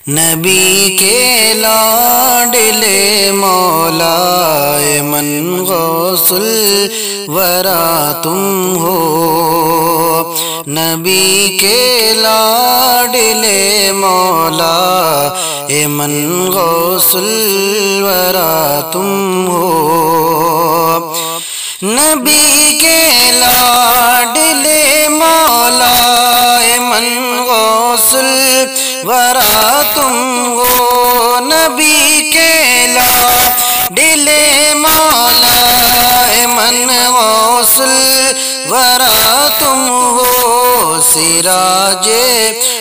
نبی کے لاڈلے مولا من غوث الورا تم ہو، نبی کے لاڈلے مولا من غوث الورا تم ہو، نبی کے لاڈلے مولا من غوث الورا تم ہو، نبی کے لاڈلے مولا من غوث الورا تم ہو، سراج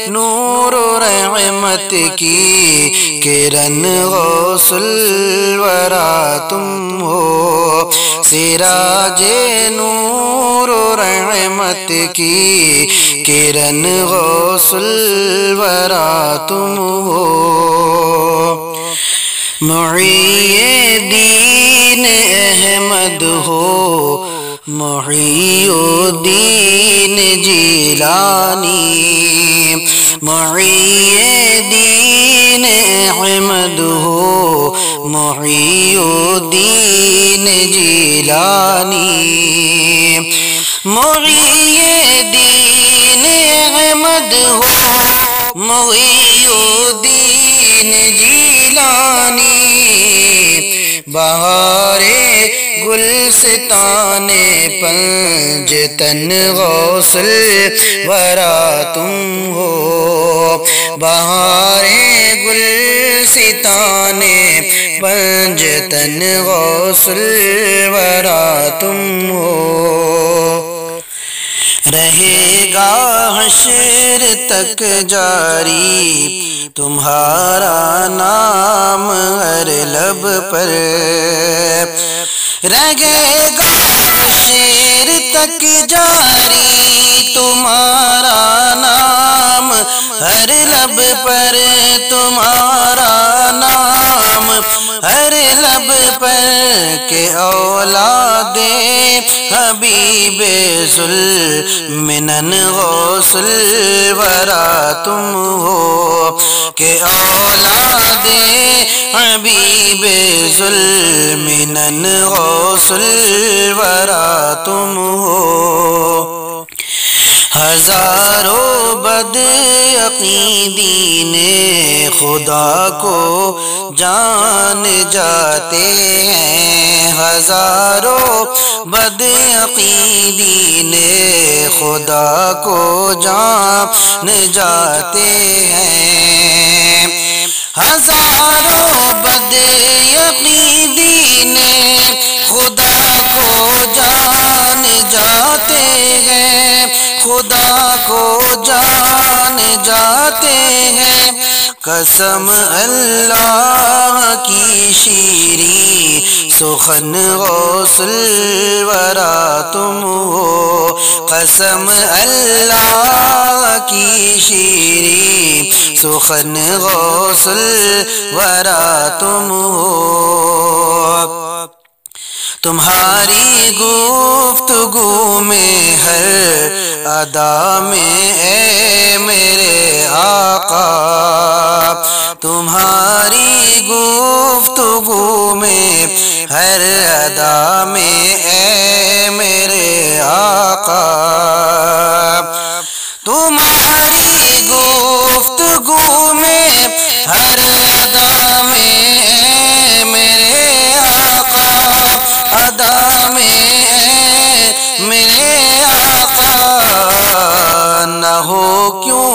نور و رحمت کی کرن غوث الورا تم ہو، سراج نور و رحمت کی کرن غوث الورا تم ہو، محی دین احمد ہو، محی الدین جیلانی، محی دین احمد ہو، محی الدین جیلانی، محی دین احمد ہو، محی الدین جیلانی، بہار گلستان پنجتن غوث الورا تم ہو، بہار گلستان پنجتن غوث الورا تم ہو، رہے گا حشر تک جاری تمہارا نام ہر لب پر، رہے گا حشر تک جاری تمہارا نام ہر لب پر، تمہارا نام ہر لب پر، کہ اولاد حبیب ذوالمنن غوث الورا تم ہو، کہ اولاد حبیب ذوالمنن غوث الورا تم ہو، ہزاروں بد عقیدی نے خدا کو جان جاتے ہیں، ہزاروں بد عقیدی نے خدا کو جان جاتے ہیں، ہزاروں بد عقیدی نے خدا کو جان جاتے ہیں، خدا کو جان جاتے ہیں، قسم اللہ کی شیریں سخن غوث الورا تم ہو، قسم اللہ کی شیریں سخن غوث الورا تم ہو، تمہاری گفتگو میں ہر ادا میں اے میرے آقا، تمہاری گفتگو میں ہر ادا میں اے میرے آقا، تمہاری گفتگو میں ہر ادا میں اے میرے آقا، ادا میں میرے آقا، نہ ہو کیوں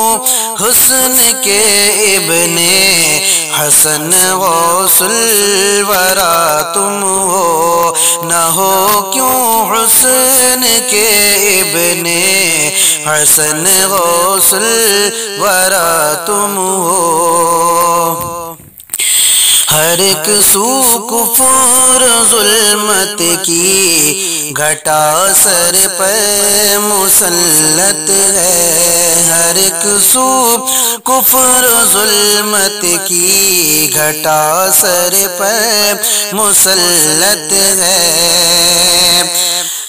حسن کے ابن حسن غوث الورا تم ہو، نہ ہو کیوں حسن کے ابن حسن غوث الورا تم ہو، ہر ایک سو کفر ظلمت کی گھٹا سر پر مسلط ہے، ہر ایک سو کفر ظلمت کی گھٹا سر پر مسلط ہے،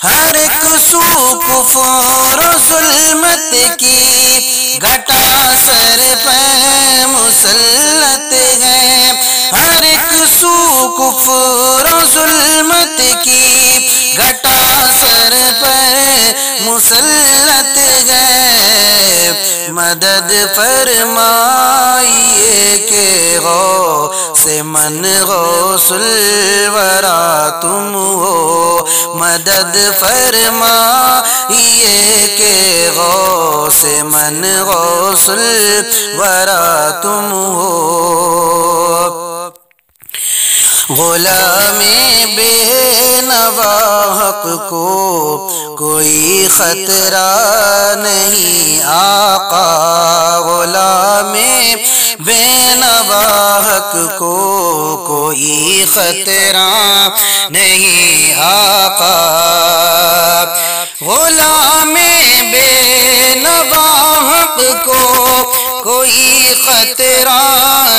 ہر ایک سو کفر و ظلمت کی گھٹا سر پہ مسلط کی گھٹا سر پر مسلط ہے، مدد فرمائیے کہ غوث من غوث الورا تم ہو، مدد فرمائیے کہ غوث من غوث الورا تم ہو۔ غلام بے نوا حق کو کوئی خطرہ نہیں آقا، غلام بے نوا حق کو کوئی خطرہ نہیں آقا، غلام بے نوا حق کو کوئی خطرہ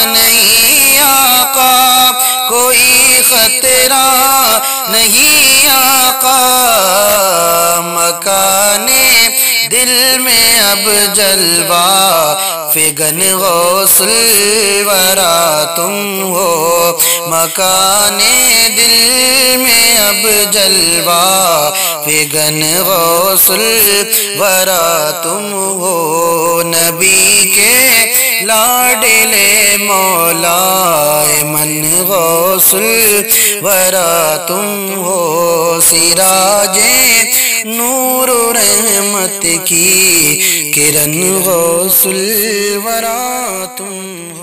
نہیں آقا، کوئی خطرہ نہیں آقا، مکان دل میں اب جلوہ فگن غوث الورا تم ہو، مکان دل میں اب جلوہ فگن غوث الورا تم ہو، نبی کے لاڈلے مولا من غوث الورا تم ہو، سراج نور و رحمت کی کرن غوث الورا تم ہو۔